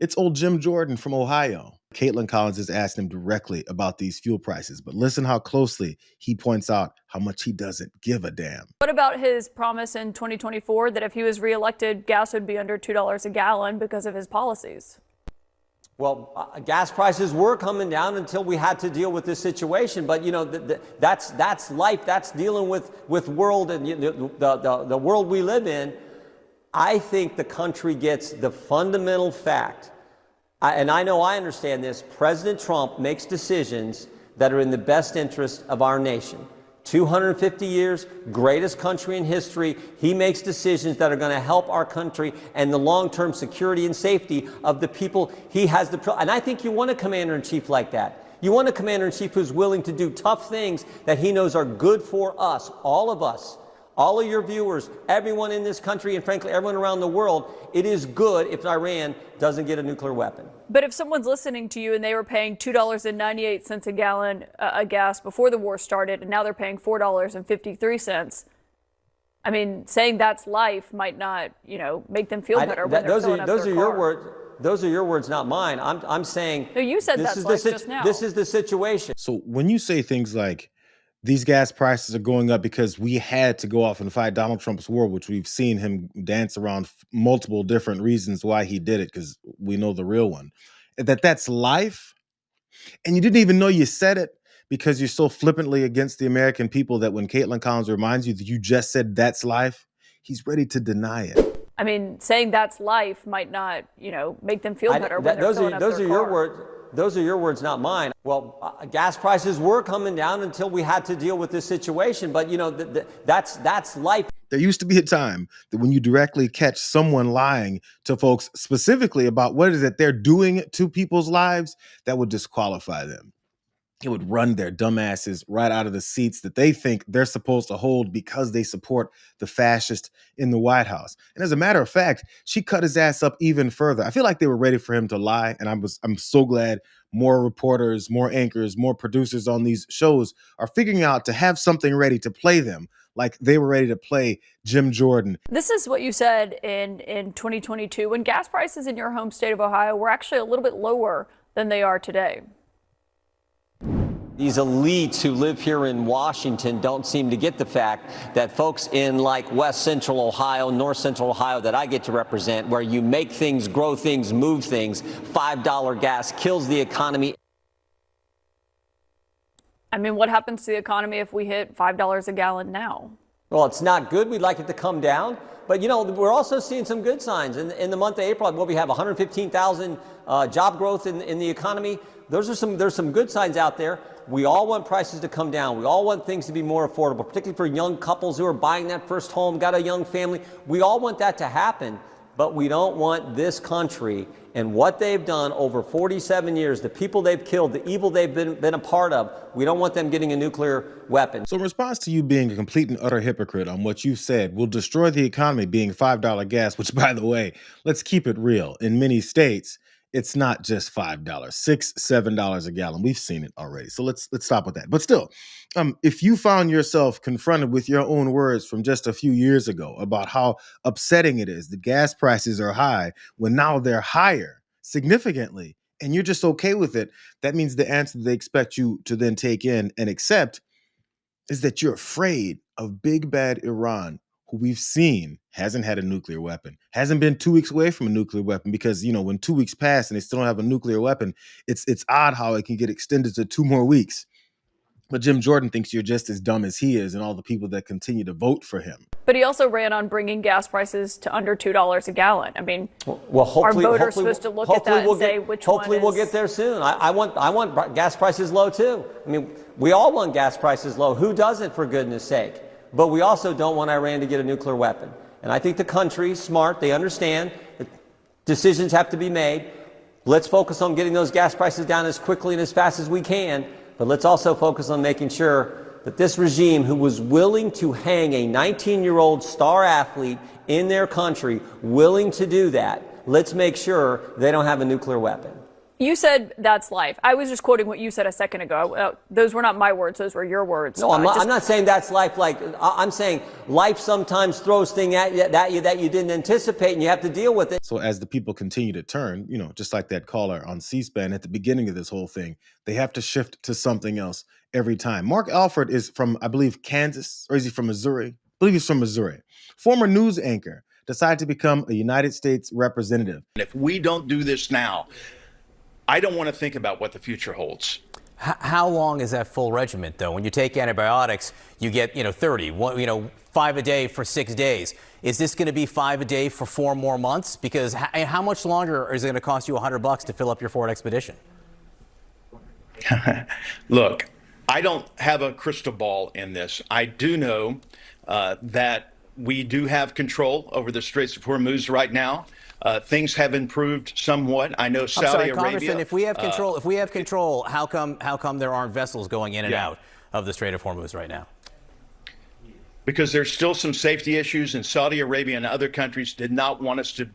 It's old Jim Jordan from Ohio. Kaitlan Collins has asked him directly about these fuel prices, but listen how closely he points out how much he doesn't give a damn. What about his promise in 2024 that if he was reelected, gas would be under $2 a gallon because of his policies? Well, gas prices were coming down until we had to deal with this situation. But, you know, that's life. That's dealing with world and the world we live in. I think the country gets the fundamental fact, and I know I understand this, President Trump makes decisions that are in the best interest of our nation. 250 years, greatest country in history. He makes decisions that are going to help our country and the long-term security and safety of the people he has and I think you want a commander-in-chief like that. You want a commander-in-chief who's willing to do tough things that he knows are good for us, all of us. All of your viewers, everyone in this country, and frankly, everyone around the world, it is good if Iran doesn't get a nuclear weapon. But if someone's listening to you and they were paying $2.98 a gallon of gas before the war started, and now they're paying $4.53, I mean, saying that's life might not, make them feel better. Those are your words. Those are your words, not mine. I'm saying. No, you said that's life just now. This is the situation. So when you say things like, these gas prices are going up because we had to go off and fight Donald Trump's war, which we've seen him dance around multiple different reasons why he did it, because we know the real one. That's life. And you didn't even know you said it because you're so flippantly against the American people that when Kaitlan Collins reminds you that you just said that's life, he's ready to deny it. I mean, saying that's life might not, make them feel better. Those are your words. Those are your words, not mine. Well, gas prices were coming down until we had to deal with this situation. But, that's life. There used to be a time that when you directly catch someone lying to folks specifically about what is it they're doing to people's lives, that would disqualify them. It would run their dumbasses right out of the seats that they think they're supposed to hold because they support the fascist in the White House. And as a matter of fact, she cut his ass up even further. I feel like they were ready for him to lie. And I'm so glad more reporters, more anchors, more producers on these shows are figuring out to have something ready to play them like they were ready to play Jim Jordan. This is what you said in 2022 when gas prices in your home state of Ohio were actually a little bit lower than they are today. These elites who live here in Washington don't seem to get the fact that folks in like West Central Ohio, North Central Ohio that I get to represent, where you make things, grow things, move things, $5 gas kills the economy. I mean, what happens to the economy if we hit $5 a gallon now? Well, it's not good. We'd like it to come down. But, we're also seeing some good signs. In the month of April, we have 115,000 job growth in the economy. There's some good signs out there. We all want prices to come down. We all want things to be more affordable, particularly for young couples who are buying that first home, got a young family. We all want that to happen, but we don't want this country and what they've done over 47 years, the people they've killed, the evil they've been a part of. We don't want them getting a nuclear weapon. So in response to you being a complete and utter hypocrite on what you said will destroy the economy being $5 gas, which, by the way, let's keep it real. In many states, it's not just $5, $6, $7 a gallon. We've seen it already. So let's stop with that. But still, if you found yourself confronted with your own words from just a few years ago about how upsetting it is, the gas prices are high, when now they're higher significantly, and you're just okay with it, that means the answer they expect you to then take in and accept is that you're afraid of big bad Iran, who we've seen hasn't had a nuclear weapon, hasn't been 2 weeks away from a nuclear weapon, because, when 2 weeks pass and they still don't have a nuclear weapon, it's odd how it can get extended to 2 more weeks. But Jim Jordan thinks you're just as dumb as he is and all the people that continue to vote for him. But he also ran on bringing gas prices to under $2 a gallon. I mean, are voters supposed to look at that and say which one is? Hopefully we'll get there soon. I want gas prices low too. I mean, we all want gas prices low. Who doesn't, for goodness sake? But we also don't want Iran to get a nuclear weapon. And I think the country's smart. They understand that decisions have to be made. Let's focus on getting those gas prices down as quickly and as fast as we can. But let's also focus on making sure that this regime, who was willing to hang a 19-year-old star athlete in their country, willing to do that, let's make sure they don't have a nuclear weapon. You said that's life. I was just quoting what you said a second ago. Those were not my words. Those were your words. No, I'm not saying that's life. I'm saying life sometimes throws things at you that you didn't anticipate, and you have to deal with it. So as the people continue to turn, just like that caller on C-SPAN at the beginning of this whole thing, they have to shift to something else every time. Mark Alford is from, I believe, Kansas, or is he from Missouri? I believe he's from Missouri. Former news anchor, decided to become a United States representative. If we don't do this now, I don't want to think about what the future holds. How long is that full regiment, though? When you take antibiotics, you get 30, 5 a day for 6 days. Is this going to be 5 a day for 4 more months? Because how much longer is it going to cost you $100 to fill up your Ford Expedition? Look, I don't have a crystal ball in this. I do know that we do have control over the Straits of Hormuz right now. Things have improved somewhat. I know Saudi Arabia. Congressman, if we have control, how come there aren't vessels going in and out of the Strait of Hormuz right now? Because there's still some safety issues, and Saudi Arabia and other countries did not want us to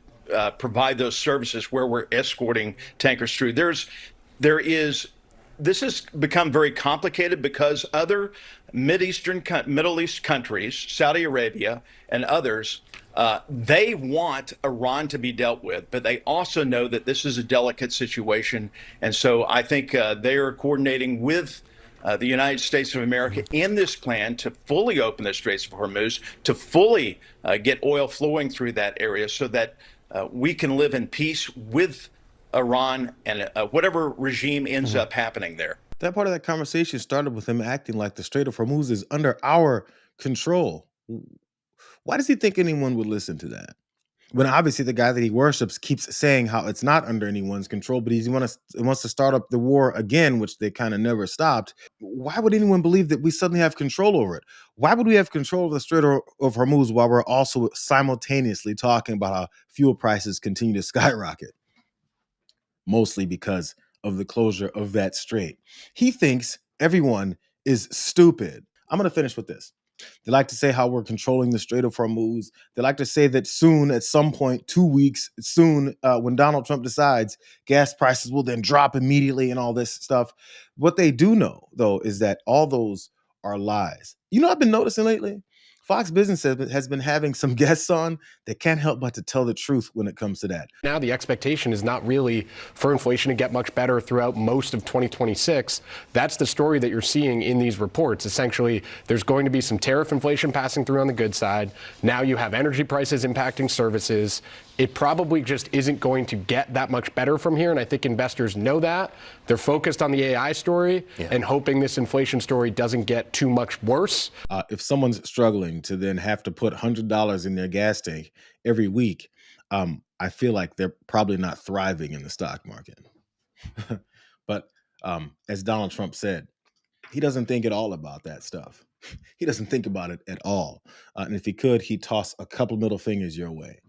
provide those services where we're escorting tankers through. This has become very complicated because other Middle East countries, Saudi Arabia and others, they want Iran to be dealt with, but they also know that this is a delicate situation. And so I think they are coordinating with the United States of America in this plan to fully open the Straits of Hormuz, to fully get oil flowing through that area so that we can live in peace with Iran and whatever regime ends up happening there. That part of that conversation started with him acting like the Strait of Hormuz is under our control. Why does he think anyone would listen to that? When obviously the guy that he worships keeps saying how it's not under anyone's control, but he wants to start up the war again, which they kind of never stopped. Why would anyone believe that we suddenly have control over it? Why would we have control of the Strait of Hormuz while we're also simultaneously talking about how fuel prices continue to skyrocket? Mostly because of the closure of that strait. He thinks everyone is stupid. I'm going to finish with this. They like to say how we're controlling the Strait of Hormuz. They like to say that soon, at some point, 2 weeks soon, when Donald Trump decides, gas prices will then drop immediately and all this stuff. What they do know, though, is that all those are lies. I've been noticing lately, Fox Business has been having some guests on that can't help but to tell the truth when it comes to that. Now the expectation is not really for inflation to get much better throughout most of 2026. That's the story that you're seeing in these reports. Essentially, there's going to be some tariff inflation passing through on the good side. Now you have energy prices impacting services. It probably just isn't going to get that much better from here, and I think investors know that. They're focused on the AI story and hoping this inflation story doesn't get too much worse. If someone's struggling to then have to put $100 in their gas tank every week, I feel like they're probably not thriving in the stock market. But as Donald Trump said, he doesn't think at all about that stuff. He doesn't think about it at all. And if he could, he'd toss a couple middle fingers your way.